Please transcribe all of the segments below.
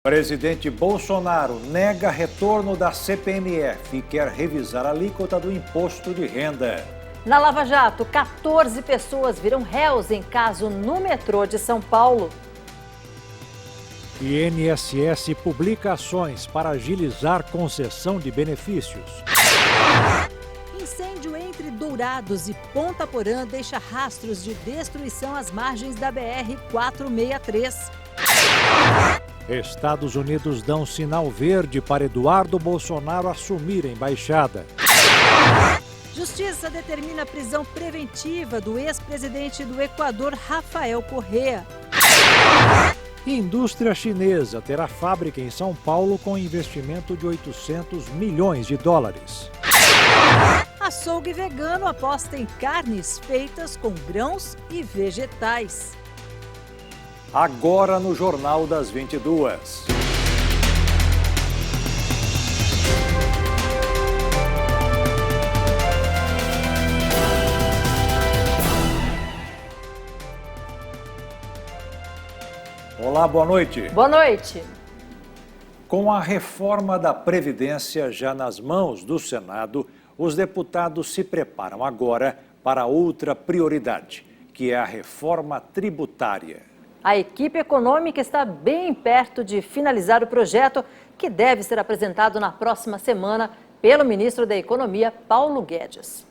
Presidente Bolsonaro nega retorno da CPMF e quer revisar a alíquota do imposto de renda. Na Lava Jato, 14 pessoas viram réus em caso no metrô de São Paulo. INSS publica ações para agilizar concessão de benefícios. Incêndio entre Dourados e Ponta Porã deixa rastros de destruição às margens da BR-463. Estados Unidos dão sinal verde para Eduardo Bolsonaro assumir a embaixada. Justiça determina a prisão preventiva do ex-presidente do Equador, Rafael Correa. Indústria chinesa terá fábrica em São Paulo com investimento de 800 milhões de dólares. Açougue vegano aposta em carnes feitas com grãos e vegetais. Agora no Jornal das 22. Olá, boa noite. Boa noite. Com a reforma da Previdência já nas mãos do Senado, os deputados se preparam agora para outra prioridade, que é a reforma tributária. A equipe econômica está bem perto de finalizar o projeto, que deve ser apresentado na próxima semana pelo ministro da Economia, Paulo Guedes.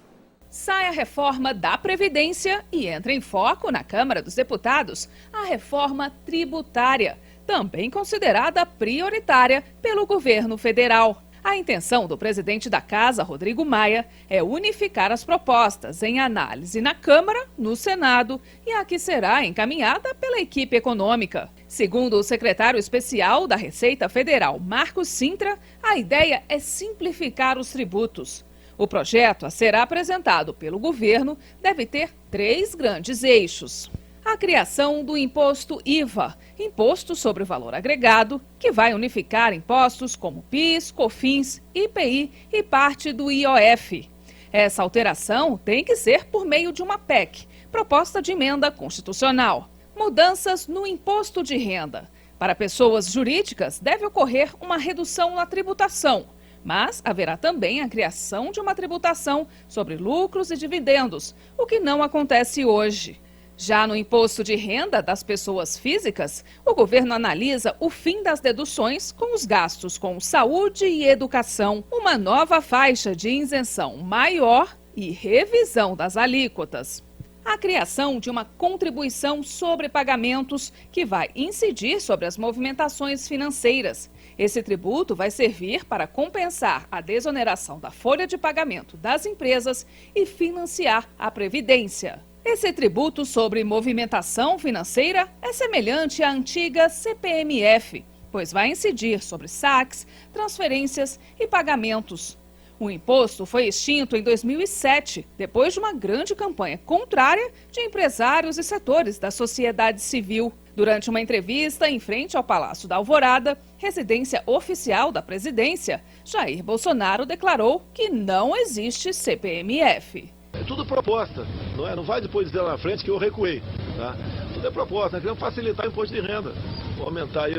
Sai a reforma da Previdência e entra em foco na Câmara dos Deputados a reforma tributária, também considerada prioritária pelo governo federal. A intenção do presidente da Casa, Rodrigo Maia, é unificar as propostas em análise na Câmara, no Senado e a que será encaminhada pela equipe econômica. Segundo o secretário especial da Receita Federal, Marcos Cintra, a ideia é simplificar os tributos. O projeto a ser apresentado pelo governo deve ter 3 grandes eixos. A criação do imposto IVA, Imposto sobre o Valor Agregado, que vai unificar impostos como PIS, COFINS, IPI e parte do IOF. Essa alteração tem que ser por meio de uma PEC, proposta de emenda constitucional. Mudanças no imposto de renda. Para pessoas jurídicas, deve ocorrer uma redução na tributação, mas haverá também a criação de uma tributação sobre lucros e dividendos, o que não acontece hoje. Já no imposto de renda das pessoas físicas, o governo analisa o fim das deduções com os gastos com saúde e educação, uma nova faixa de isenção maior e revisão das alíquotas. A criação de uma contribuição sobre pagamentos que vai incidir sobre as movimentações financeiras. Esse tributo vai servir para compensar a desoneração da folha de pagamento das empresas e financiar a Previdência. Esse tributo sobre movimentação financeira é semelhante à antiga CPMF, pois vai incidir sobre saques, transferências e pagamentos. O imposto foi extinto em 2007, depois de uma grande campanha contrária de empresários e setores da sociedade civil. Durante uma entrevista em frente ao Palácio da Alvorada, residência oficial da presidência, Jair Bolsonaro declarou que não existe CPMF. É tudo proposta, não é? Não vai depois dizer lá na frente que eu recuei, tá? Tudo é proposta, nós queremos facilitar o imposto de renda, aumentar aí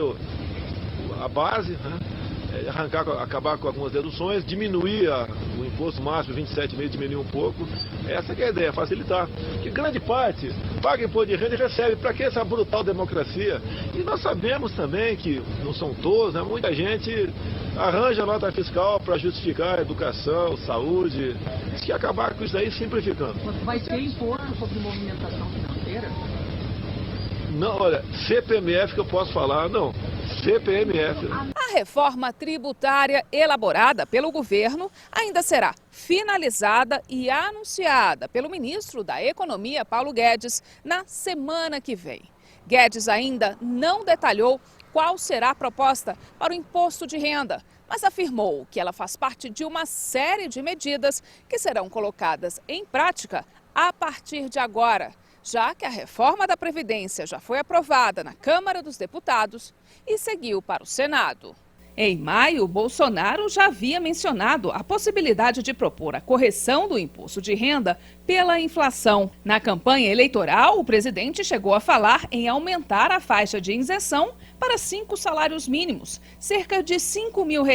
a base, né? Acabar com algumas deduções, diminuir o imposto máximo, 27,5, diminuir um pouco. Essa que é a ideia, facilitar. Que grande parte paga imposto de renda e recebe. Para que essa brutal democracia? E nós sabemos também que, não são todos, né? Muita gente arranja nota fiscal para justificar a educação, saúde. Diz que acabar com isso aí simplificando. Vai ter imposto sobre movimentação financeira? Não, olha, CPMF que eu posso falar, não. CPMF. A reforma tributária elaborada pelo governo ainda será finalizada e anunciada pelo ministro da Economia, Paulo Guedes, na semana que vem. Guedes ainda não detalhou qual será a proposta para o imposto de renda, mas afirmou que ela faz parte de uma série de medidas que serão colocadas em prática a partir de agora, já que a reforma da Previdência já foi aprovada na Câmara dos Deputados e seguiu para o Senado. Em maio, Bolsonaro já havia mencionado a possibilidade de propor a correção do imposto de renda pela inflação. Na campanha eleitoral, o presidente chegou a falar em aumentar a faixa de isenção para 5 salários mínimos, cerca de R$5 mil.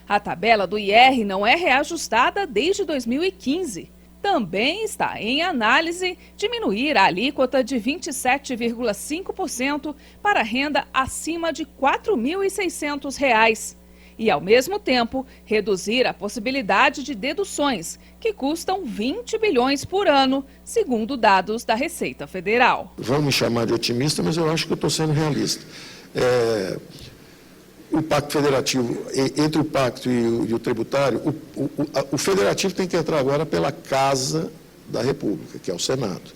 A tabela do IR não é reajustada desde 2015. Também está em análise diminuir a alíquota de 27,5% para renda acima de R$ 4.600 e, ao mesmo tempo, reduzir a possibilidade de deduções, que custam 20 bilhões por ano, segundo dados da Receita Federal. Vão me chamar de otimista, mas eu acho que eu estou sendo realista. O pacto federativo, entre o pacto e o tributário, o federativo tem que entrar agora pela Casa da República, que é o Senado.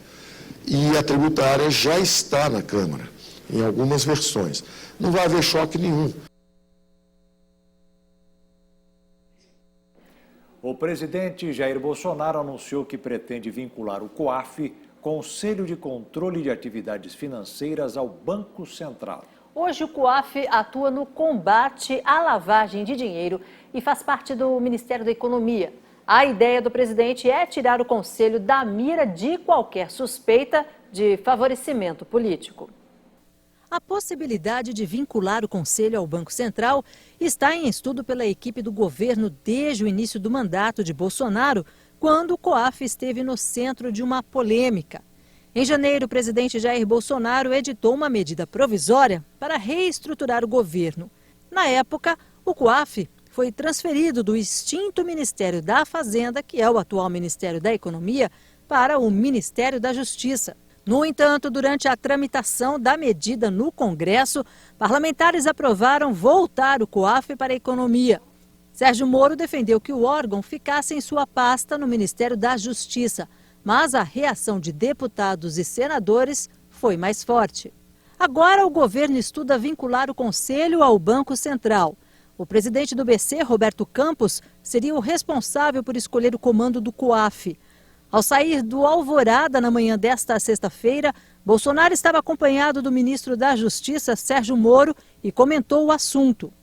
E a tributária já está na Câmara, em algumas versões. Não vai haver choque nenhum. O presidente Jair Bolsonaro anunciou que pretende vincular o COAF, Conselho de Controle de Atividades Financeiras, ao Banco Central. Hoje o COAF atua no combate à lavagem de dinheiro e faz parte do Ministério da Economia. A ideia do presidente é tirar o Conselho da mira de qualquer suspeita de favorecimento político. A possibilidade de vincular o Conselho ao Banco Central está em estudo pela equipe do governo desde o início do mandato de Bolsonaro, quando o COAF esteve no centro de uma polêmica. Em janeiro, o presidente Jair Bolsonaro editou uma medida provisória para reestruturar o governo. Na época, o COAF foi transferido do extinto Ministério da Fazenda, que é o atual Ministério da Economia, para o Ministério da Justiça. No entanto, durante a tramitação da medida no Congresso, parlamentares aprovaram voltar o COAF para a Economia. Sérgio Moro defendeu que o órgão ficasse em sua pasta no Ministério da Justiça, mas a reação de deputados e senadores foi mais forte. Agora o governo estuda vincular o Conselho ao Banco Central. O presidente do BC, Roberto Campos, seria o responsável por escolher o comando do COAF. Ao sair do Alvorada na manhã desta sexta-feira, Bolsonaro estava acompanhado do ministro da Justiça, Sérgio Moro, e comentou o assunto.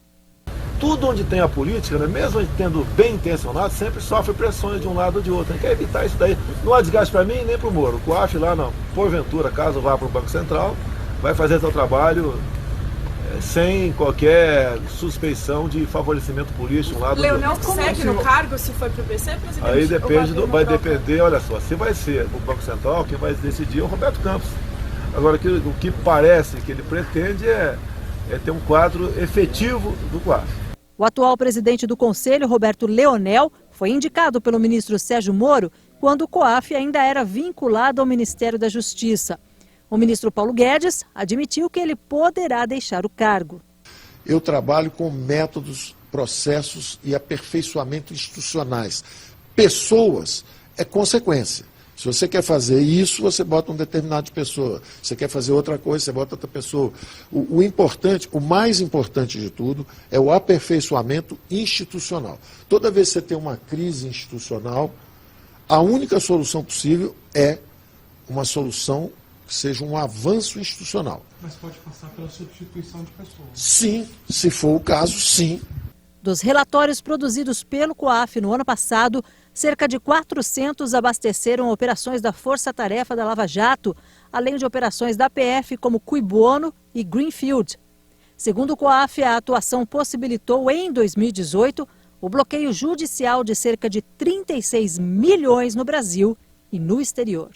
Tudo onde tem a política, né, mesmo tendo bem intencionado, sempre sofre pressões de um lado ou de outro. A gente quer evitar isso daí. Não há desgaste para mim nem para o Moro. O COAF lá, não, porventura, caso vá para o Banco Central, vai fazer seu trabalho sem qualquer suspeição de favorecimento político. Um lado Leonel segue no cargo se for para o BC, presidente? Aí depende, vai depender, olha só, se vai ser o Banco Central, quem vai decidir é o Roberto Campos. Agora, o que parece que ele pretende é ter um quadro efetivo do COAF. O atual presidente do Conselho, Roberto Leonel, foi indicado pelo ministro Sérgio Moro quando o COAF ainda era vinculado ao Ministério da Justiça. O ministro Paulo Guedes admitiu que ele poderá deixar o cargo. Eu trabalho com métodos, processos e aperfeiçoamento institucionais. Pessoas é consequência. Se você quer fazer isso, você bota um determinado de pessoa. Se você quer fazer outra coisa, você bota outra pessoa. O importante, o mais importante de tudo, é o aperfeiçoamento institucional. Toda vez que você tem uma crise institucional, a única solução possível é uma solução que seja um avanço institucional. Mas pode passar pela substituição de pessoas. Sim, se for o caso, sim. Dos relatórios produzidos pelo COAF no ano passado, cerca de 400 abasteceram operações da Força Tarefa da Lava Jato, além de operações da PF como Cui Bono e Greenfield. Segundo o COAF, a atuação possibilitou em 2018 o bloqueio judicial de cerca de 36 milhões no Brasil e no exterior.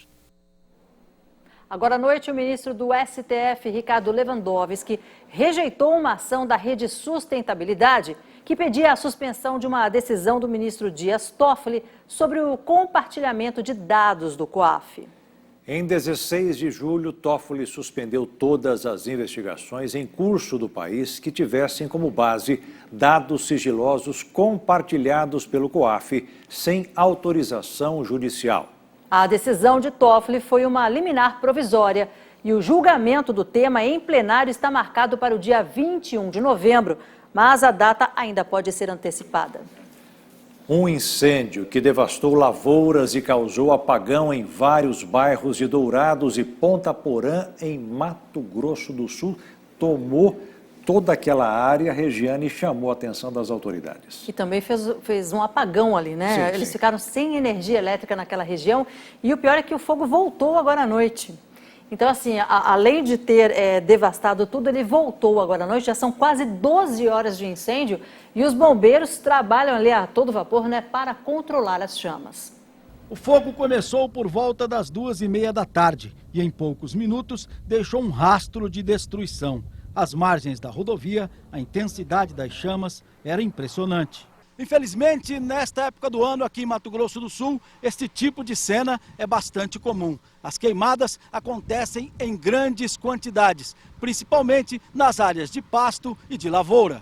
Agora à noite, o ministro do STF, Ricardo Lewandowski, rejeitou uma ação da Rede Sustentabilidade que pedia a suspensão de uma decisão do ministro Dias Toffoli sobre o compartilhamento de dados do COAF. Em 16 de julho, Toffoli suspendeu todas as investigações em curso do país que tivessem como base dados sigilosos compartilhados pelo COAF sem autorização judicial. A decisão de Toffoli foi uma liminar provisória e o julgamento do tema em plenário está marcado para o dia 21 de novembro, mas a data ainda pode ser antecipada. Um incêndio que devastou lavouras e causou apagão em vários bairros de Dourados e Ponta Porã, em Mato Grosso do Sul, tomou toda aquela área, Regiane, chamou a atenção das autoridades. E também fez um apagão ali, né? Sim, Eles sim. ficaram sem energia elétrica naquela região e o pior é que o fogo voltou agora à noite. Então, assim, além de ter devastado tudo, ele voltou agora à noite. Já são quase 12 horas de incêndio e os bombeiros trabalham ali a todo vapor, né, para controlar as chamas. O fogo começou por volta das 2h30 da tarde e em poucos minutos deixou um rastro de destruição. Às margens da rodovia, a intensidade das chamas era impressionante. Infelizmente, nesta época do ano aqui em Mato Grosso do Sul, este tipo de cena é bastante comum. As queimadas acontecem em grandes quantidades, principalmente nas áreas de pasto e de lavoura.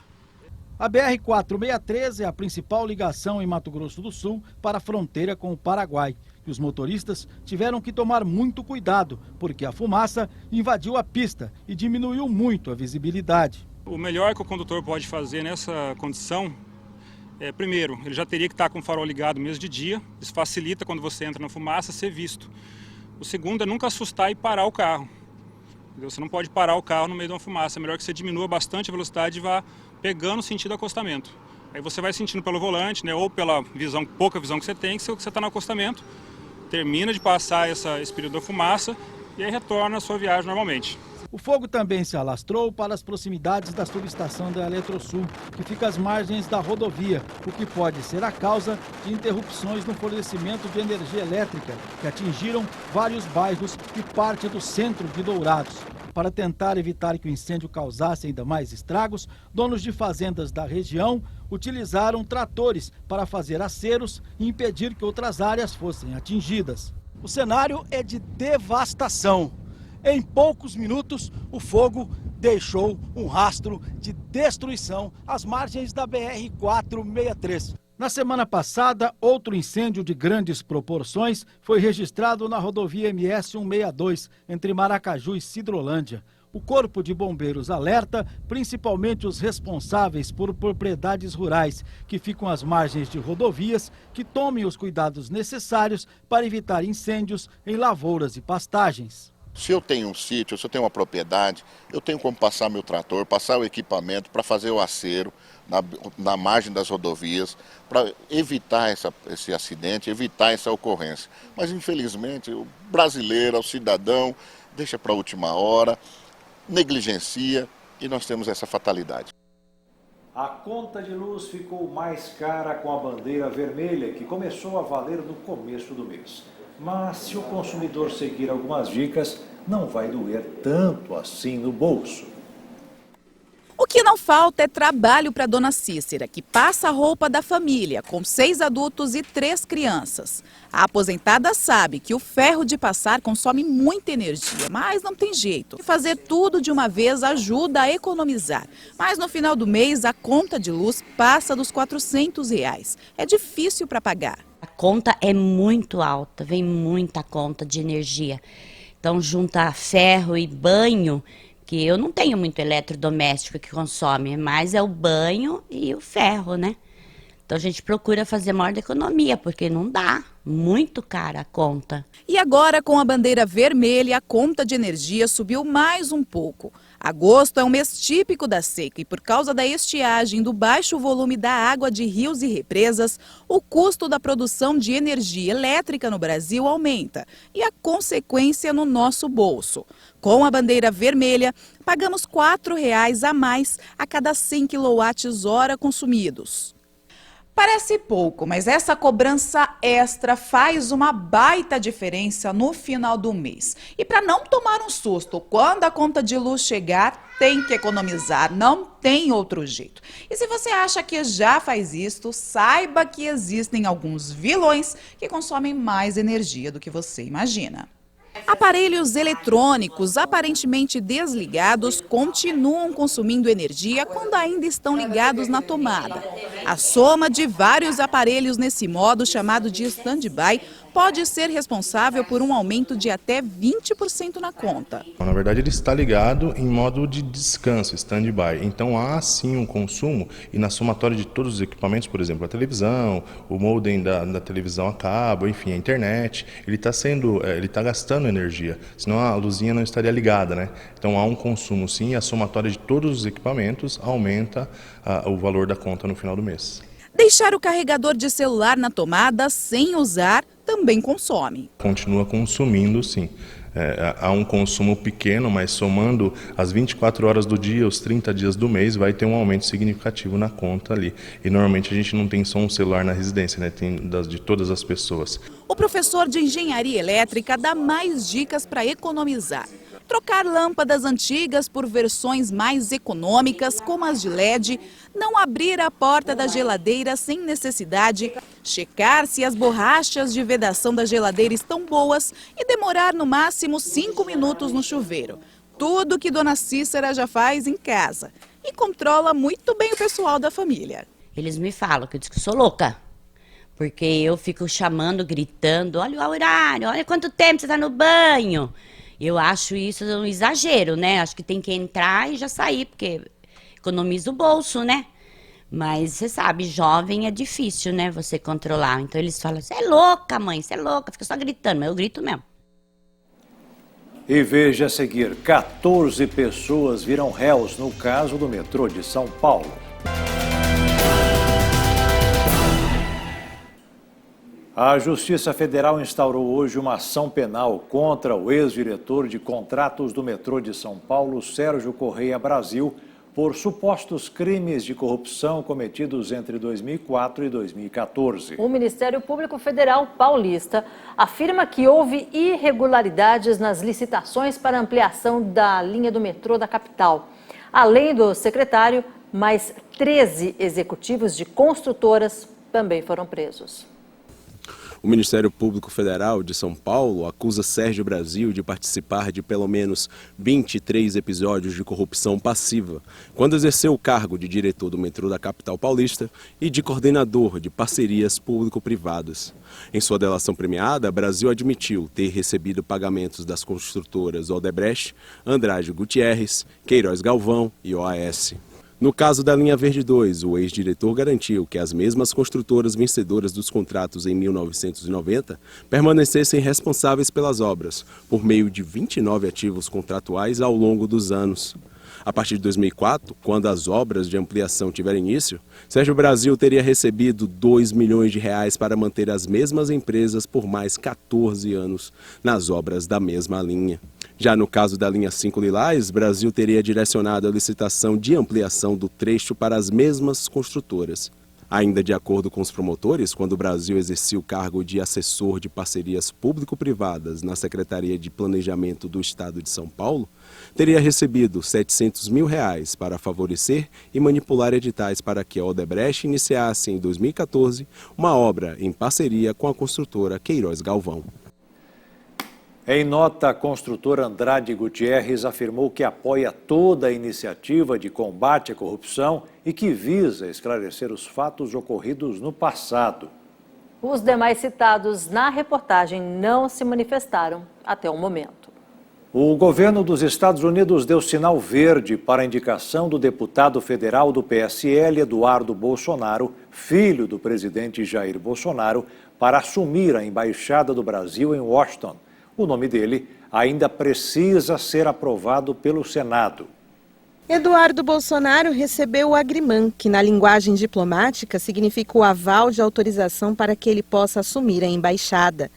A BR-463 é a principal ligação em Mato Grosso do Sul para a fronteira com o Paraguai. E os motoristas tiveram que tomar muito cuidado, porque a fumaça invadiu a pista e diminuiu muito a visibilidade. O melhor que o condutor pode fazer nessa condição primeiro, ele já teria que estar com o farol ligado mesmo de dia. Isso facilita quando você entra na fumaça ser visto. O segundo é nunca assustar e parar o carro. Você não pode parar o carro no meio de uma fumaça. É melhor que você diminua bastante a velocidade e vá pegando o sentido do acostamento. Aí você vai sentindo pelo volante, né, ou pela visão, pouca visão que você tem, que você está no acostamento. Termina de passar esse período da fumaça e aí retorna a sua viagem normalmente. O fogo também se alastrou para as proximidades da subestação da Eletrosul, que fica às margens da rodovia, o que pode ser a causa de interrupções no fornecimento de energia elétrica, que atingiram vários bairros e parte do centro de Dourados. Para tentar evitar que o incêndio causasse ainda mais estragos, donos de fazendas da região utilizaram tratores para fazer aceros e impedir que outras áreas fossem atingidas. O cenário é de devastação. Em poucos minutos, o fogo deixou um rastro de destruição às margens da BR-463. Na semana passada, outro incêndio de grandes proporções foi registrado na rodovia MS-162, entre Maracaju e Sidrolândia. O Corpo de Bombeiros alerta principalmente os responsáveis por propriedades rurais, que ficam às margens de rodovias, que tomem os cuidados necessários para evitar incêndios em lavouras e pastagens. Se eu tenho um sítio, se eu tenho uma propriedade, eu tenho como passar meu trator, passar o equipamento para fazer o acero na margem das rodovias, para evitar esse acidente, evitar essa ocorrência. Mas, infelizmente, o brasileiro, o cidadão, deixa para a última hora, negligencia e nós temos essa fatalidade. A conta de luz ficou mais cara com a bandeira vermelha, que começou a valer no começo do mês. Mas se o consumidor seguir algumas dicas, não vai doer tanto assim no bolso. O que não falta é trabalho para dona Cícera, que passa a roupa da família, com 6 adultos e 3 crianças. A aposentada sabe que o ferro de passar consome muita energia, mas não tem jeito. Fazer tudo de uma vez ajuda a economizar. Mas no final do mês, a conta de luz passa dos R$400. É difícil para pagar. A conta é muito alta, vem muita conta de energia. Então, junta ferro e banho, que eu não tenho muito eletrodoméstico que consome, mas é o banho e o ferro, né? Então, a gente procura fazer maior economia, porque não dá. Muito cara a conta. E agora, com a bandeira vermelha, a conta de energia subiu mais um pouco. Agosto é um mês típico da seca e por causa da estiagem, do baixo volume da água de rios e represas, o custo da produção de energia elétrica no Brasil aumenta e a consequência no nosso bolso. Com a bandeira vermelha, pagamos R$4 a mais a cada 100 kWh consumidos. Parece pouco, mas essa cobrança extra faz uma baita diferença no final do mês. E para não tomar um susto, quando a conta de luz chegar, tem que economizar, não tem outro jeito. E se você acha que já faz isto, saiba que existem alguns vilões que consomem mais energia do que você imagina. Aparelhos eletrônicos aparentemente desligados continuam consumindo energia quando ainda estão ligados na tomada. A soma de vários aparelhos nesse modo chamado de stand-by pode ser responsável por um aumento de até 20% na conta. Na verdade, ele está ligado em modo de descanso, stand-by. Então, há sim um consumo e na somatória de todos os equipamentos, por exemplo, a televisão, o modem da televisão a cabo, enfim, a internet, ele está gastando energia, senão a luzinha não estaria ligada, né? Então, há um consumo sim e a somatória de todos os equipamentos aumenta o valor da conta no final do mês. Deixar o carregador de celular na tomada sem usar também consome. Continua consumindo, sim. Há um consumo pequeno, mas somando as 24 horas do dia, os 30 dias do mês, vai ter um aumento significativo na conta ali. E normalmente a gente não tem só um celular na residência, né? Tem de todas as pessoas. O professor de engenharia elétrica dá mais dicas para economizar. Trocar lâmpadas antigas por versões mais econômicas, como as de LED, não abrir a porta da geladeira sem necessidade, checar se as borrachas de vedação da geladeira estão boas e demorar no máximo 5 minutos no chuveiro. Tudo que Dona Cícera já faz em casa e controla muito bem o pessoal da família. Eles me falam que eu digo que sou louca, porque eu fico chamando, gritando, olha o horário, olha quanto tempo você está no banho. Eu acho isso um exagero, né? Acho que tem que entrar e já sair, porque economiza o bolso, né? Mas você sabe, jovem é difícil, né? Você controlar. Então eles falam, você é louca, mãe, você é louca. Fica só gritando, mas eu grito mesmo. E veja a seguir, 14 pessoas viram réus no caso do metrô de São Paulo. A Justiça Federal instaurou hoje uma ação penal contra o ex-diretor de contratos do metrô de São Paulo, Sérgio Correia Brasil, por supostos crimes de corrupção cometidos entre 2004 e 2014. O Ministério Público Federal paulista afirma que houve irregularidades nas licitações para ampliação da linha do metrô da capital. Além do secretário, mais 13 executivos de construtoras também foram presos. O Ministério Público Federal de São Paulo acusa Sérgio Brasil de participar de pelo menos 23 episódios de corrupção passiva, quando exerceu o cargo de diretor do metrô da capital paulista e de coordenador de parcerias público-privadas. Em sua delação premiada, Brasil admitiu ter recebido pagamentos das construtoras Odebrecht, Andrade Gutierrez, Queiroz Galvão e OAS. No caso da Linha Verde 2, o ex-diretor garantiu que as mesmas construtoras vencedoras dos contratos em 1990 permanecessem responsáveis pelas obras, por meio de 29 ativos contratuais ao longo dos anos. A partir de 2004, quando as obras de ampliação tiveram início, Sérgio Brasil teria recebido R$2 milhões para manter as mesmas empresas por mais 14 anos nas obras da mesma linha. Já no caso da linha 5 Lilás, Brasil teria direcionado a licitação de ampliação do trecho para as mesmas construtoras. Ainda de acordo com os promotores, quando o Brasil exercia o cargo de assessor de parcerias público-privadas na Secretaria de Planejamento do Estado de São Paulo, teria recebido R$700 mil para favorecer e manipular editais para que a Odebrecht iniciasse em 2014 uma obra em parceria com a construtora Queiroz Galvão. Em nota, a construtora Andrade Gutierrez afirmou que apoia toda a iniciativa de combate à corrupção e que visa esclarecer os fatos ocorridos no passado. Os demais citados na reportagem não se manifestaram até o momento. O governo dos Estados Unidos deu sinal verde para a indicação do deputado federal do PSL, Eduardo Bolsonaro, filho do presidente Jair Bolsonaro, para assumir a embaixada do Brasil em Washington. O nome dele ainda precisa ser aprovado pelo Senado. Eduardo Bolsonaro recebeu o agrimã, que na linguagem diplomática significa o aval de autorização para que ele possa assumir a embaixada.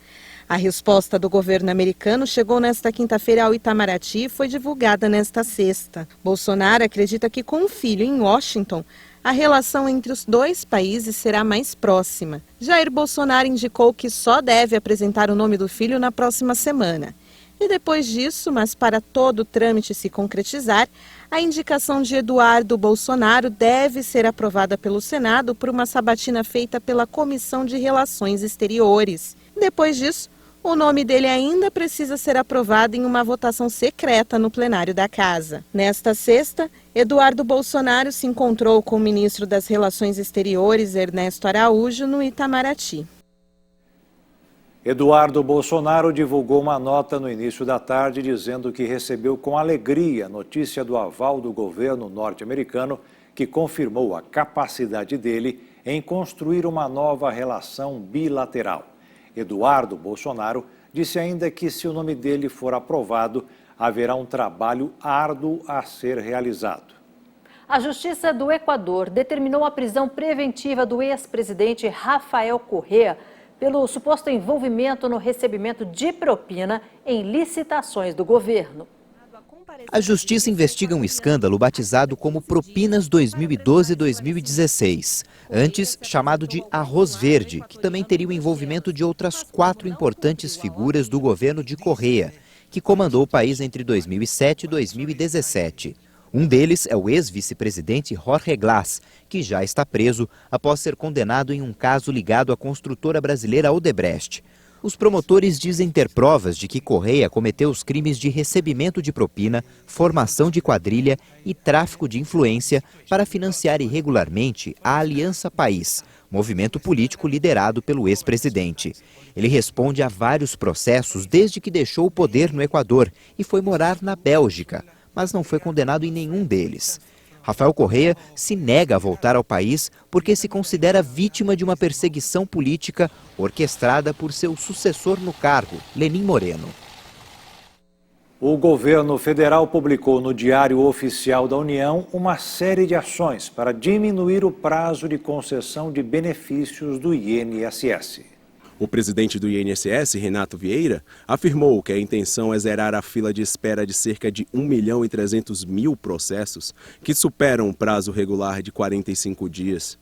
A resposta do governo americano chegou nesta quinta-feira ao Itamaraty e foi divulgada nesta sexta. Bolsonaro acredita que com o filho em Washington, a relação entre os dois países será mais próxima. Jair Bolsonaro indicou que só deve apresentar o nome do filho na próxima semana. E depois disso, mas para todo o trâmite se concretizar, a indicação de Eduardo Bolsonaro deve ser aprovada pelo Senado por uma sabatina feita pela Comissão de Relações Exteriores. Depois disso, o nome dele ainda precisa ser aprovado em uma votação secreta no plenário da Casa. Nesta sexta, Eduardo Bolsonaro se encontrou com o ministro das Relações Exteriores, Ernesto Araújo, no Itamaraty. Eduardo Bolsonaro divulgou uma nota no início da tarde dizendo que recebeu com alegria a notícia do aval do governo norte-americano que confirmou a capacidade dele em construir uma nova relação bilateral. Eduardo Bolsonaro disse ainda que, se o nome dele for aprovado, haverá um trabalho árduo a ser realizado. A Justiça do Equador determinou a prisão preventiva do ex-presidente Rafael Correa pelo suposto envolvimento no recebimento de propina em licitações do governo. A Justiça investiga um escândalo batizado como Propinas 2012-2016, antes chamado de Arroz Verde, que também teria o envolvimento de outras 4 importantes figuras do governo de Correa, que comandou o país entre 2007 e 2017. Um deles é o ex-vice-presidente Jorge Glass, que já está preso após ser condenado em um caso ligado à construtora brasileira Odebrecht. Os promotores dizem ter provas de que Correa cometeu os crimes de recebimento de propina, formação de quadrilha e tráfico de influência para financiar irregularmente a Aliança País, movimento político liderado pelo ex-presidente. Ele responde a vários processos desde que deixou o poder no Equador e foi morar na Bélgica, mas não foi condenado em nenhum deles. Rafael Correa se nega a voltar ao país porque se considera vítima de uma perseguição política orquestrada por seu sucessor no cargo, Lenín Moreno. O governo federal publicou no Diário Oficial da União uma série de ações para diminuir o prazo de concessão de benefícios do INSS. O presidente do INSS, Renato Vieira, afirmou que a intenção é zerar a fila de espera de cerca de 1.300.000 processos que superam o prazo regular de 45 dias.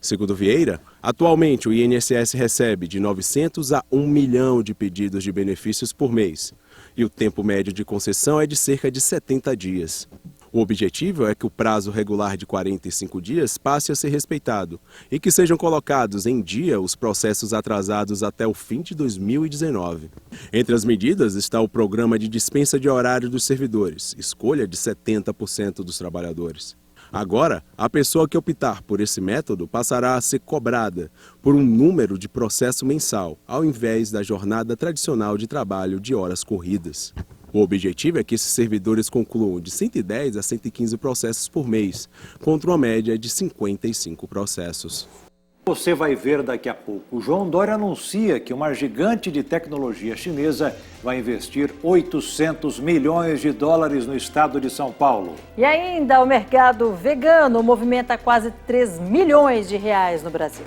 Segundo Vieira, atualmente o INSS recebe de 900 a 1 milhão de pedidos de benefícios por mês, e o tempo médio de concessão é de cerca de 70 dias. O objetivo é que o prazo regular de 45 dias passe a ser respeitado e que sejam colocados em dia os processos atrasados até o fim de 2019. Entre as medidas está o programa de dispensa de horário dos servidores, escolha de 70% dos trabalhadores. Agora, a pessoa que optar por esse método passará a ser cobrada por um número de processo mensal, ao invés da jornada tradicional de trabalho de horas corridas. O objetivo é que esses servidores concluam de 110 a 115 processos por mês, contra uma média de 55 processos. Você vai ver daqui a pouco. O João Dória anuncia que uma gigante de tecnologia chinesa vai investir 800 milhões de dólares no estado de São Paulo. E ainda o mercado vegano movimenta quase 3 milhões de reais no Brasil.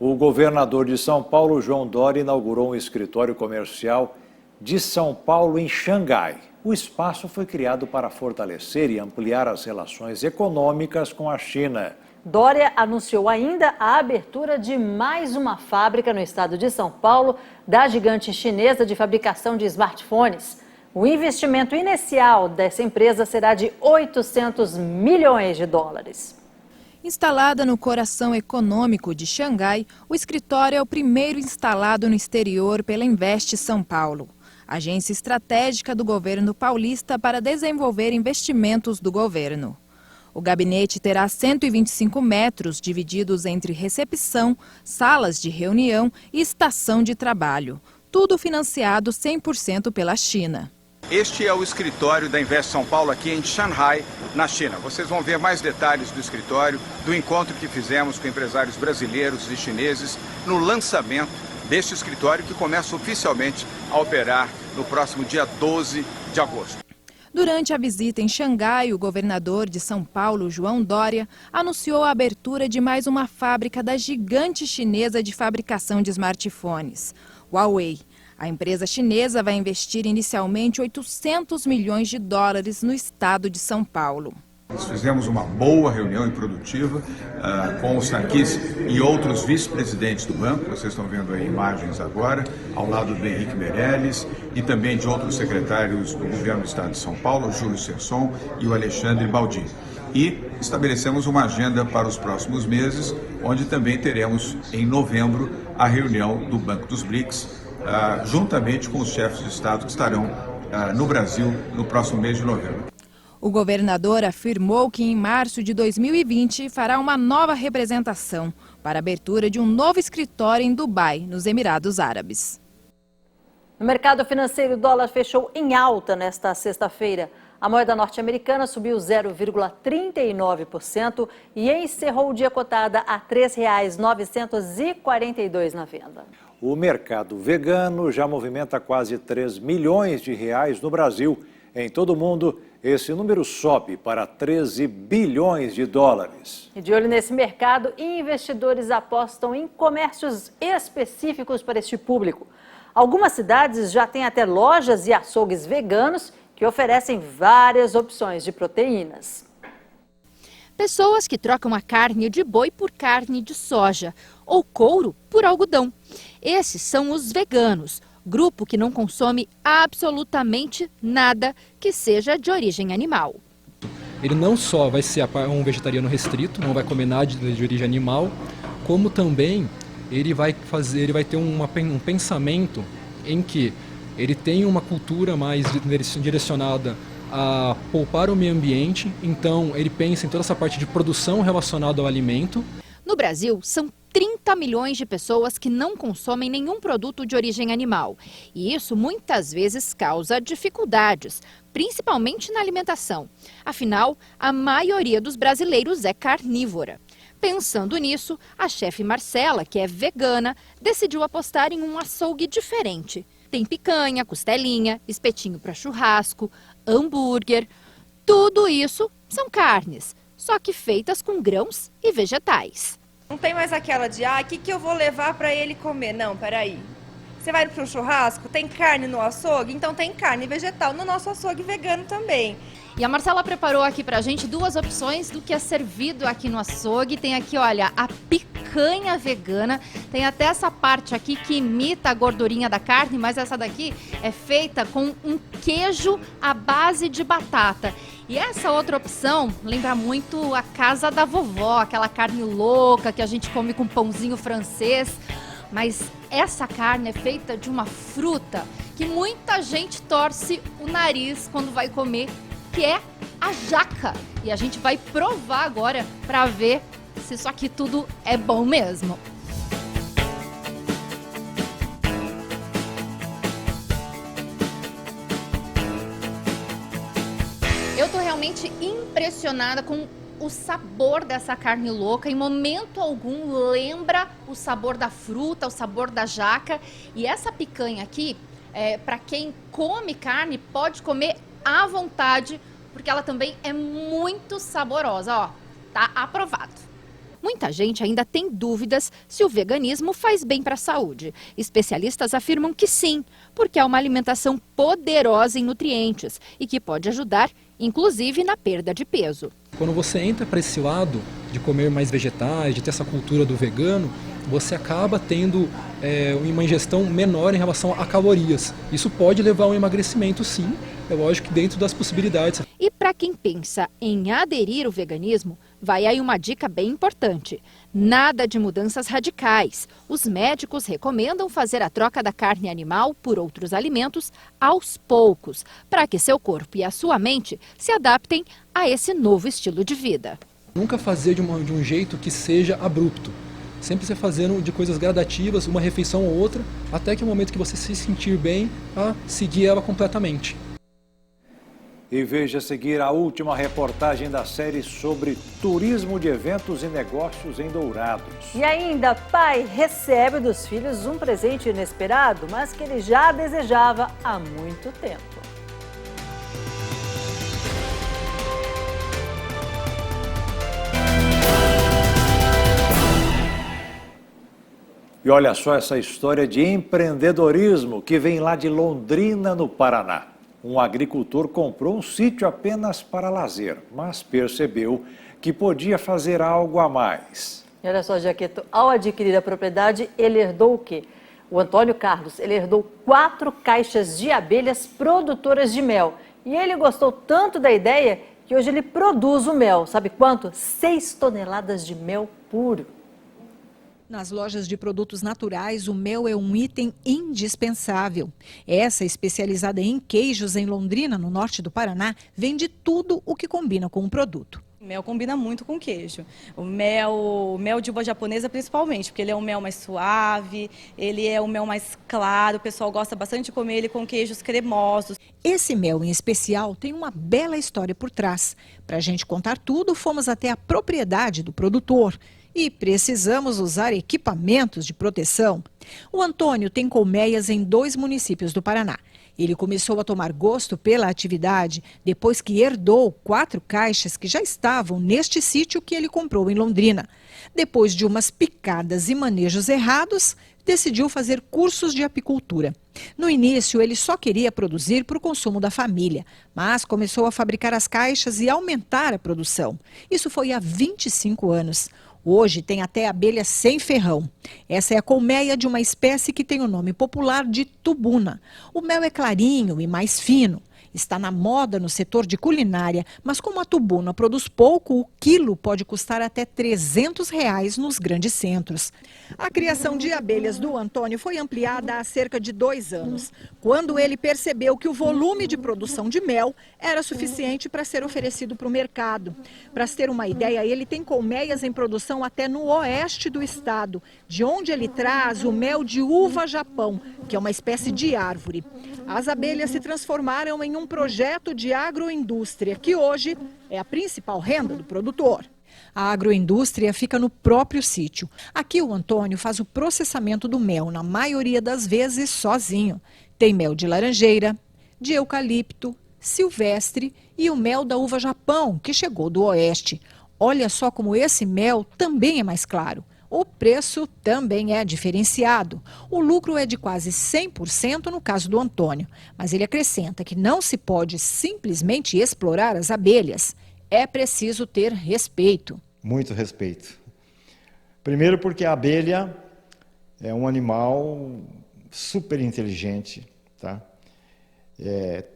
O governador de São Paulo, João Dória, inaugurou um escritório comercial de São Paulo em Xangai. O espaço foi criado para fortalecer e ampliar as relações econômicas com a China. Dória anunciou ainda a abertura de mais uma fábrica no estado de São Paulo da gigante chinesa de fabricação de smartphones. O investimento inicial dessa empresa será de 800 milhões de dólares. Instalada no coração econômico de Xangai, o escritório é o primeiro instalado no exterior pela Invest São Paulo, agência estratégica do governo paulista para desenvolver investimentos do governo. O gabinete terá 125 metros divididos entre recepção, salas de reunião e estação de trabalho, tudo financiado 100% pela China. Este é o escritório da Invest São Paulo aqui em Shanghai, na China. Vocês vão ver mais detalhes do escritório, do encontro que fizemos com empresários brasileiros e chineses no lançamento deste escritório que começa oficialmente a operar no próximo dia 12 de agosto. Durante a visita em Xangai, o governador de São Paulo, João Dória, anunciou a abertura de mais uma fábrica da gigante chinesa de fabricação de smartphones, Huawei. A empresa chinesa vai investir inicialmente 800 milhões de dólares no estado de São Paulo. Nós fizemos uma boa reunião e produtiva com o Sarkis e outros vice-presidentes do banco. Vocês estão vendo aí imagens agora, ao lado do Henrique Meirelles e também de outros secretários do governo do estado de São Paulo, o Júlio Sesson e o Alexandre Baldi. E estabelecemos uma agenda para os próximos meses, onde também teremos em novembro a reunião do Banco dos BRICS, juntamente com os chefes de Estado que estarão no Brasil no próximo mês de novembro. O governador afirmou que em março de 2020 fará uma nova representação para a abertura de um novo escritório em Dubai, nos Emirados Árabes. No mercado financeiro, o dólar fechou em alta nesta sexta-feira. A moeda norte-americana subiu 0,39% e encerrou o dia cotada a R$ 3,942 na venda. O mercado vegano já movimenta quase 3 milhões de reais no Brasil. Em todo o mundo, esse número sobe para 13 bilhões de dólares. E de olho nesse mercado, investidores apostam em comércios específicos para este público. Algumas cidades já têm até lojas e açougues veganos que oferecem várias opções de proteínas. Pessoas que trocam a carne de boi por carne de soja ou couro por algodão. Esses são os veganos, grupo que não consome absolutamente nada que seja de origem animal. Ele não só vai ser um vegetariano restrito, não vai comer nada de origem animal, como também ele vai ter um pensamento em que ele tem uma cultura mais direcionada a poupar o meio ambiente, então ele pensa em toda essa parte de produção relacionada ao alimento. No Brasil, são 30 milhões de pessoas que não consomem nenhum produto de origem animal. E isso muitas vezes causa dificuldades, principalmente na alimentação. Afinal, a maioria dos brasileiros é carnívora. Pensando nisso, a chefe Marcela, que é vegana, decidiu apostar em um açougue diferente. Tem picanha, costelinha, espetinho para churrasco, hambúrguer. Tudo isso são carnes, só que feitas com grãos e vegetais. Não tem mais aquela de, o que eu vou levar para ele comer? Não, peraí. Você vai para o churrasco, tem carne no açougue? Então tem carne vegetal no nosso açougue vegano também. E a Marcela preparou aqui pra gente duas opções do que é servido aqui no açougue. Tem aqui, olha, a picanha vegana. Tem até essa parte aqui que imita a gordurinha da carne, mas essa daqui é feita com um queijo à base de batata. E essa outra opção lembra muito a casa da vovó, aquela carne louca que a gente come com pãozinho francês. Mas essa carne é feita de uma fruta que muita gente torce o nariz quando vai comer, que é a jaca. E a gente vai provar agora para ver se isso aqui tudo é bom mesmo. Eu tô realmente impressionada com o sabor dessa carne louca. Em momento algum lembra o sabor da fruta, o sabor da jaca. E essa picanha aqui, para quem come carne, pode comer à vontade, porque ela também é muito saborosa, ó, tá aprovado. Muita gente ainda tem dúvidas se o veganismo faz bem para a saúde. Especialistas afirmam que sim, porque é uma alimentação poderosa em nutrientes e que pode ajudar, inclusive, na perda de peso. Quando você entra para esse lado de comer mais vegetais, de ter essa cultura do vegano, você acaba tendo uma ingestão menor em relação a calorias. Isso pode levar a um emagrecimento, sim, é lógico que dentro das possibilidades. E para quem pensa em aderir ao veganismo, vai aí uma dica bem importante. Nada de mudanças radicais. Os médicos recomendam fazer a troca da carne animal por outros alimentos aos poucos, para que seu corpo e a sua mente se adaptem a esse novo estilo de vida. Nunca fazer de um jeito que seja abrupto. Sempre você fazendo de coisas gradativas, uma refeição ou outra, até que o momento que você se sentir bem, a seguir ela completamente. E veja a seguir a última reportagem da série sobre turismo de eventos e negócios em Dourados. E ainda, pai recebe dos filhos um presente inesperado, mas que ele já desejava há muito tempo. E olha só essa história de empreendedorismo que vem lá de Londrina, no Paraná. Um agricultor comprou um sítio apenas para lazer, mas percebeu que podia fazer algo a mais. E olha só, Jaqueto, ao adquirir a propriedade, ele herdou o quê? O Antônio Carlos, ele herdou 4 caixas de abelhas produtoras de mel. E ele gostou tanto da ideia que hoje ele produz o mel. Sabe quanto? 6 toneladas de mel puro. Nas lojas de produtos naturais, o mel é um item indispensável. Essa, especializada em queijos em Londrina, no norte do Paraná, vende tudo o que combina com o produto. O mel combina muito com queijo. O mel de uva japonesa principalmente, porque ele é um mel mais suave, ele é um mel mais claro, o pessoal gosta bastante de comer ele com queijos cremosos. Esse mel em especial tem uma bela história por trás. Para a gente contar tudo, fomos até a propriedade do produtor. E precisamos usar equipamentos de proteção. O Antônio tem colmeias em 2 municípios do Paraná. Ele começou a tomar gosto pela atividade depois que herdou 4 caixas que já estavam neste sítio que ele comprou em Londrina. Depois de umas picadas e manejos errados, decidiu fazer cursos de apicultura. No início, ele só queria produzir para o consumo da família, mas começou a fabricar as caixas e aumentar a produção. Isso foi há 25 anos. Hoje tem até abelha sem ferrão. Essa é a colmeia de uma espécie que tem o nome popular de tubuna. O mel é clarinho e mais fino. Está na moda no setor de culinária, mas como a tubuna produz pouco, o quilo pode custar até R$300 nos grandes centros. A criação de abelhas do Antônio foi ampliada há cerca de 2 anos, quando ele percebeu que o volume de produção de mel era suficiente para ser oferecido para o mercado. Para se ter uma ideia, ele tem colmeias em produção até no oeste do estado, de onde ele traz o mel de uva-japão, que é uma espécie de árvore. As abelhas se transformaram em um projeto de agroindústria, que hoje é a principal renda do produtor. A agroindústria fica no próprio sítio. Aqui o Antônio faz o processamento do mel, na maioria das vezes sozinho. Tem mel de laranjeira, de eucalipto, silvestre e o mel da uva-japão, que chegou do oeste. Olha só como esse mel também é mais claro. O preço também é diferenciado. O lucro é de quase 100% no caso do Antônio, mas ele acrescenta que não se pode simplesmente explorar as abelhas. É preciso ter respeito. Muito respeito. Primeiro porque a abelha é um animal super inteligente, tá?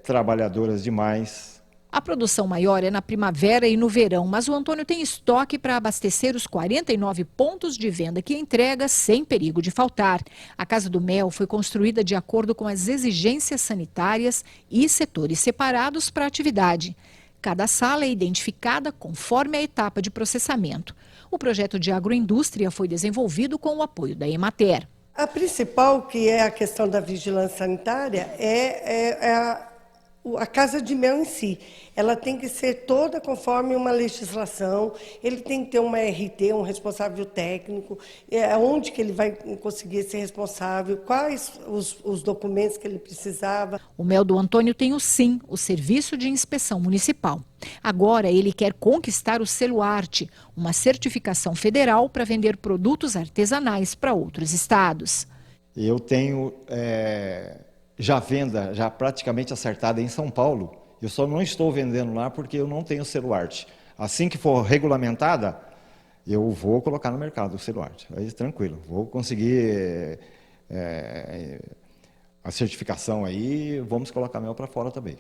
Trabalhadoras demais. A produção maior é na primavera e no verão, mas o Antônio tem estoque para abastecer os 49 pontos de venda que entrega sem perigo de faltar. A Casa do Mel foi construída de acordo com as exigências sanitárias e setores separados para a atividade. Cada sala é identificada conforme a etapa de processamento. O projeto de agroindústria foi desenvolvido com o apoio da Emater. A principal, que é a questão da vigilância sanitária, a casa de mel em si. Ela tem que ser toda conforme uma legislação, ele tem que ter uma RT, um responsável técnico, onde que ele vai conseguir ser responsável, quais os documentos que ele precisava. O mel do Antônio tem o SIM, o Serviço de Inspeção Municipal. Agora ele quer conquistar o selo Arte, uma certificação federal para vender produtos artesanais para outros estados. Eu tenho já venda já praticamente acertada em São Paulo. Eu só não estou vendendo lá porque eu não tenho selo Arte. Assim que for regulamentada, eu vou colocar no mercado o selo Arte. Aí tranquilo, vou conseguir a certificação aí, vamos colocar mel para fora também.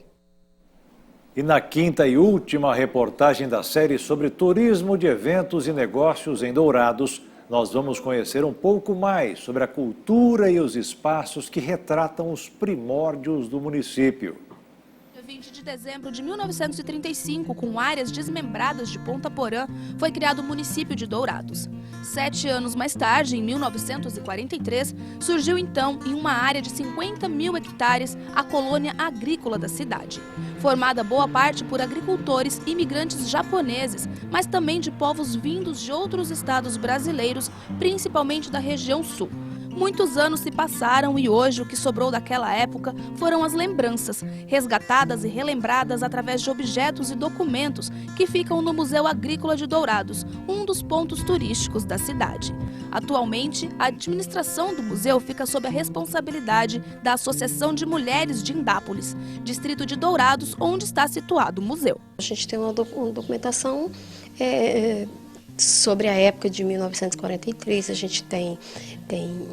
E na quinta e última reportagem da série sobre turismo de eventos e negócios em Dourados, nós vamos conhecer um pouco mais sobre a cultura e os espaços que retratam os primórdios do município. 20 de dezembro de 1935, com áreas desmembradas de Ponta Porã, foi criado o município de Dourados. 7 anos mais tarde, em 1943, surgiu então, em uma área de 50 mil hectares, a colônia agrícola da cidade. Formada boa parte por agricultores e imigrantes japoneses, mas também de povos vindos de outros estados brasileiros, principalmente da região sul. Muitos anos se passaram e hoje o que sobrou daquela época foram as lembranças, resgatadas e relembradas através de objetos e documentos que ficam no Museu Agrícola de Dourados, um dos pontos turísticos da cidade. Atualmente, a administração do museu fica sob a responsabilidade da Associação de Mulheres de Indápolis, distrito de Dourados, onde está situado o museu. A gente tem uma documentação sobre a época de 1943, a gente tem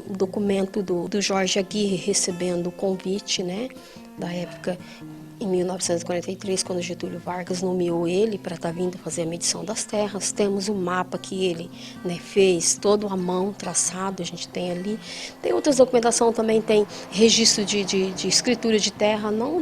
documento do Jorge Aguirre recebendo o convite, né, da época em 1943, quando Getúlio Vargas nomeou ele para estar vindo fazer a medição das terras. Temos o mapa que ele, né, fez, todo à mão, traçado, a gente tem ali. Tem outras documentações também, tem registro de escritura de terra, não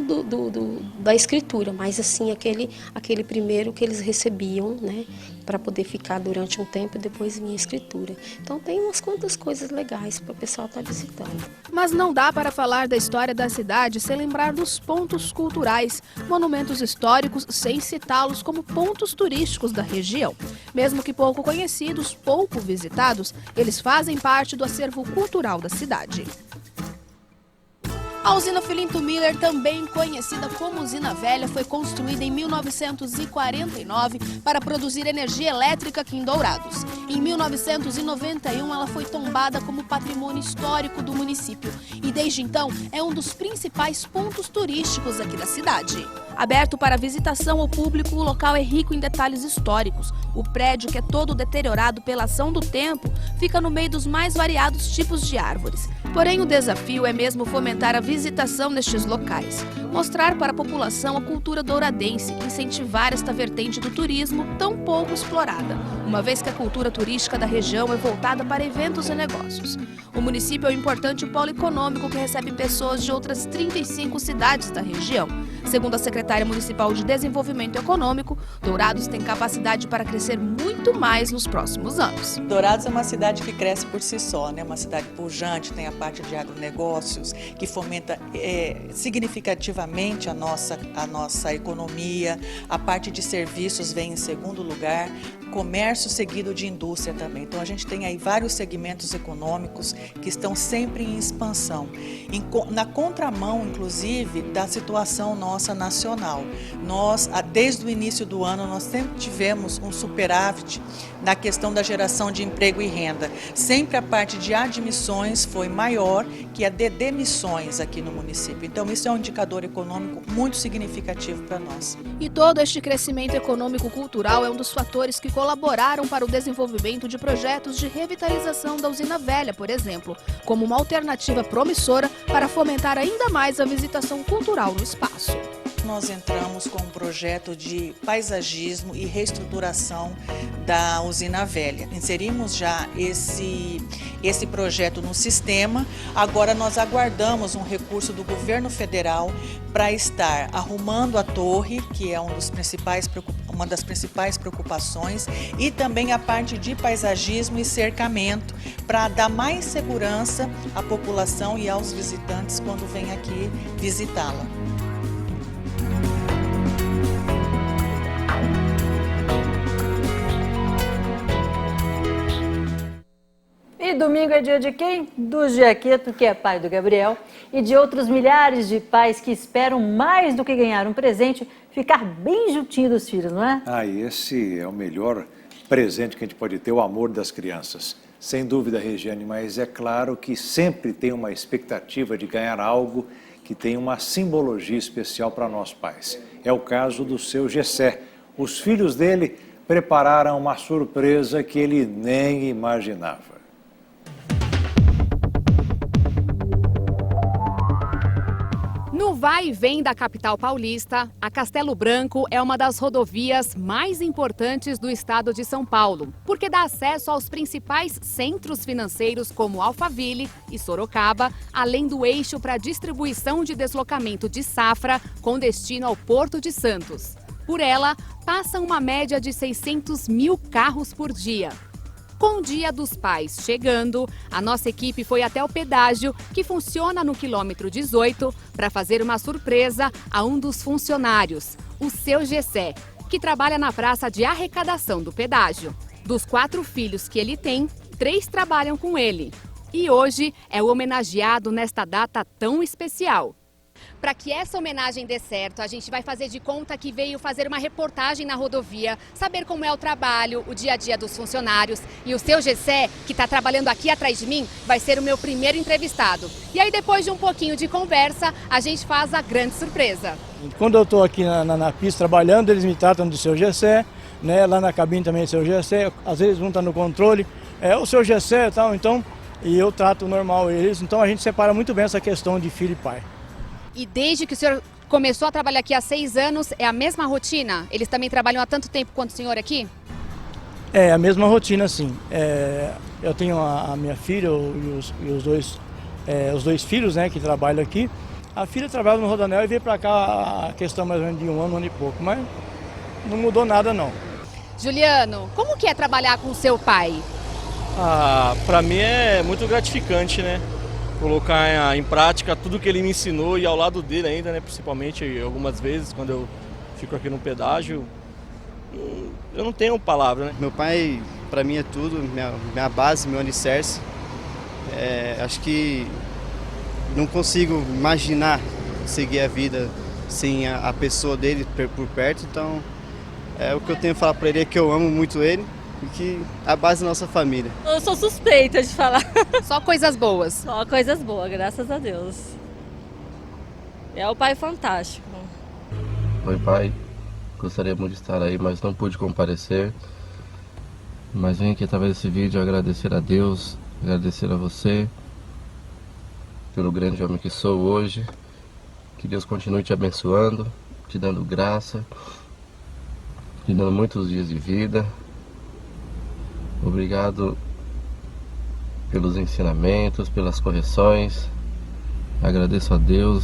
da escritura, mas assim, aquele primeiro que eles recebiam, né, para poder ficar durante um tempo e depois vinha a escritura. Então tem umas quantas coisas legais para o pessoal estar visitando. Mas não dá para falar da história da cidade sem lembrar dos pontos culturais, monumentos históricos, sem citá-los como pontos turísticos da região. Mesmo que pouco conhecidos, pouco visitados, eles fazem parte do acervo cultural da cidade. A usina Filinto Miller, também conhecida como Usina Velha, foi construída em 1949 para produzir energia elétrica aqui em Dourados. Em 1991, ela foi tombada como patrimônio histórico do município e, desde então, é um dos principais pontos turísticos aqui da cidade. Aberto para visitação ao público, o local é rico em detalhes históricos. O prédio, que é todo deteriorado pela ação do tempo, fica no meio dos mais variados tipos de árvores. Porém, o desafio é mesmo fomentar a visitação nestes locais, mostrar para a população a cultura douradense, incentivar esta vertente do turismo tão pouco explorada, uma vez que a cultura turística da região é voltada para eventos e negócios. O município é um importante polo econômico que recebe pessoas de outras 35 cidades da região. Segundo a secretária municipal de Desenvolvimento Econômico, Dourados tem capacidade para crescer muito mais nos próximos anos. Dourados é uma cidade que cresce por si só, né? Uma cidade pujante, tem a parte de agronegócios, que fomenta significativamente a nossa economia, a parte de serviços vem em segundo lugar, comércio seguido de indústria também. Então a gente tem aí vários segmentos econômicos que estão sempre em expansão, na contramão, inclusive, da situação nossa nacional. Nós, desde o início do ano, nós sempre tivemos um superávit na questão da geração de emprego e renda. Sempre a parte de admissões foi maior que a de demissões aqui no município. Então isso é um indicador econômico muito significativo para nós. E todo este crescimento econômico-cultural é um dos fatores que colaboraram para o desenvolvimento de projetos de revitalização da Usina Velha, por exemplo, como uma alternativa promissora para fomentar ainda mais a visitação cultural no espaço. Nós entramos com um projeto de paisagismo e reestruturação da Usina Velha. Inserimos já esse projeto no sistema. Agora nós aguardamos um recurso do governo federal para estar arrumando a torre, que é uma das principais preocupações, e também a parte de paisagismo e cercamento, para dar mais segurança à população e aos visitantes quando vêm aqui visitá-la. E domingo é dia de quem? Do Giaqueto, que é pai do Gabriel, e de outros milhares de pais que esperam mais do que ganhar um presente, ficar bem juntinho dos filhos, não é? Esse é o melhor presente que a gente pode ter, o amor das crianças. Sem dúvida, Regiane, mas é claro que sempre tem uma expectativa de ganhar algo que tem uma simbologia especial para nós pais. É o caso do seu Gessé. Os filhos dele prepararam uma surpresa que ele nem imaginava. No vai e vem da capital paulista, a Castelo Branco é uma das rodovias mais importantes do estado de São Paulo, porque dá acesso aos principais centros financeiros como Alphaville e Sorocaba, além do eixo para distribuição de deslocamento de safra com destino ao Porto de Santos. Por ela, passam uma média de 600 mil carros por dia. Com o Dia dos Pais chegando, a nossa equipe foi até o pedágio, que funciona no quilômetro 18, para fazer uma surpresa a um dos funcionários, o seu Gessé, que trabalha na praça de arrecadação do pedágio. Dos 4 filhos que ele tem, 3 trabalham com ele. E hoje é o homenageado nesta data tão especial. Para que essa homenagem dê certo, a gente vai fazer de conta que veio fazer uma reportagem na rodovia, saber como é o trabalho, o dia a dia dos funcionários. E o seu Gessé, que está trabalhando aqui atrás de mim, vai ser o meu primeiro entrevistado. E aí, depois de um pouquinho de conversa, a gente faz a grande surpresa. Quando eu estou aqui na pista trabalhando, eles me tratam do seu Gessé, né? Lá na cabine também é o seu Gessé, às vezes um está no controle, é o seu Gessé e tal, então, e eu trato normal eles. Então a gente separa muito bem essa questão de filho e pai. E desde que o senhor Começou a trabalhar aqui há 6 anos, é a mesma rotina? Eles também trabalham há tanto tempo quanto o senhor aqui? É a mesma rotina, sim. Eu tenho a minha filha e os dois filhos, né, que trabalham aqui. A filha trabalha no Rodoanel e veio para cá a questão mais ou menos de um ano e pouco, mas não mudou nada não. Juliano, como que é trabalhar com o seu pai? Para mim é muito gratificante, né? Colocar em prática tudo que ele me ensinou e ao lado dele ainda, né? Principalmente algumas vezes quando eu fico aqui no pedágio, eu não tenho palavra, né? Meu pai, para mim, é tudo, minha base, meu alicerce. Acho que não consigo imaginar seguir a vida sem a pessoa dele por perto, então o que eu tenho a falar para ele é que eu amo muito ele e que é a base da nossa família. Eu sou suspeita de falar. Só coisas boas? Só coisas boas, graças a Deus. É o pai fantástico. Oi, pai. Gostaria muito de estar aí, mas não pude comparecer. Mas venho aqui através desse vídeo agradecer a Deus, agradecer a você pelo grande homem que sou hoje. Que Deus continue te abençoando, te dando graça, te dando muitos dias de vida. Obrigado pelos ensinamentos, pelas correções. Agradeço a Deus,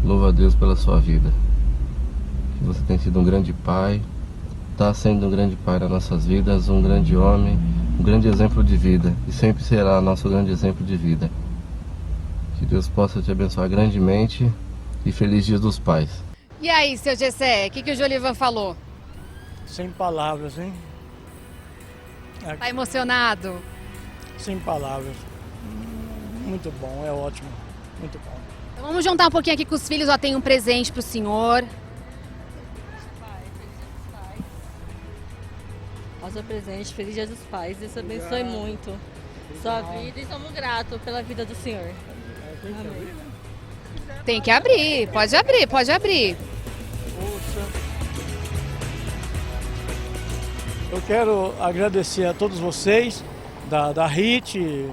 louvo a Deus pela sua vida. Que você tem sido um grande pai, está sendo um grande pai nas nossas vidas, um grande homem, um grande exemplo de vida e sempre será nosso grande exemplo de vida. Que Deus possa te abençoar grandemente e feliz Dia dos Pais. E aí, seu Gessé, o que o Jolivan falou? Sem palavras, hein? Tá emocionado? Sem palavras. Muito bom, é ótimo. Muito bom. Então vamos juntar um pouquinho aqui com os filhos. Ó, tem um presente pro senhor. Nosso presente, feliz Dia dos Pais. Deus abençoe muito sua vida e somos gratos pela vida do senhor. Amém. Tem que abrir, pode abrir, pode abrir. Eu quero agradecer a todos vocês, da RIT,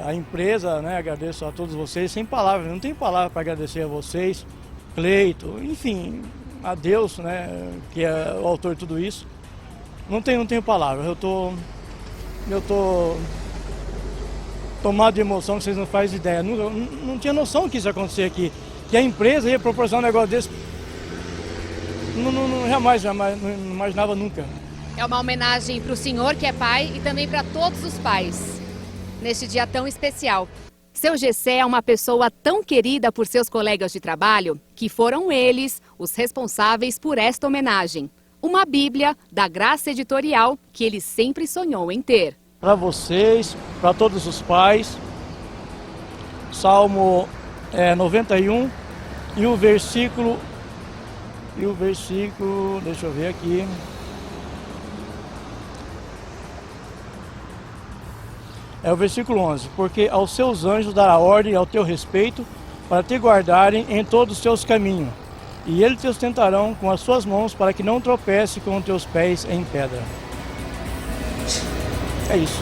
a empresa, né? Agradeço a todos vocês, sem palavras, não tem palavra para agradecer a vocês, Cleito, enfim, a Deus, né? Que é o autor de tudo isso. Não tenho palavras, eu tô tomado de emoção que vocês não fazem ideia. Não tinha noção que isso ia acontecer aqui, que a empresa ia proporcionar um negócio desse. Jamais, não imaginava nunca. É uma homenagem para o senhor que é pai e também para todos os pais, neste dia tão especial. Seu Gessé é uma pessoa tão querida por seus colegas de trabalho que foram eles os responsáveis por esta homenagem. Uma Bíblia da Graça Editorial que ele sempre sonhou em ter. Para vocês, para todos os pais, Salmo 91 e o versículo, deixa eu ver aqui. É o versículo 11, porque aos seus anjos dará ordem ao teu respeito para te guardarem em todos os teus caminhos, e eles te sustentarão com as suas mãos para que não tropece com os teus pés em pedra. É isso.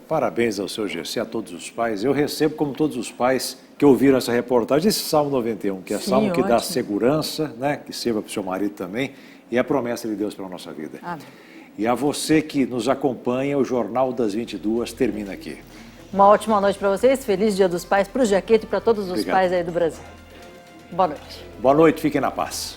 Parabéns ao seu Gessé, a todos os pais. Eu recebo, como todos os pais que ouviram essa reportagem, esse Salmo 91, que é salmo que dá segurança, né? Que sirva para o seu marido também, e a promessa de Deus para a nossa vida. Amém. E a você que nos acompanha, o Jornal das 22 termina aqui. Uma ótima noite para vocês, feliz Dia dos Pais para o Jaqueto e para todos os pais aí do Brasil. Boa noite. Boa noite, fiquem na paz.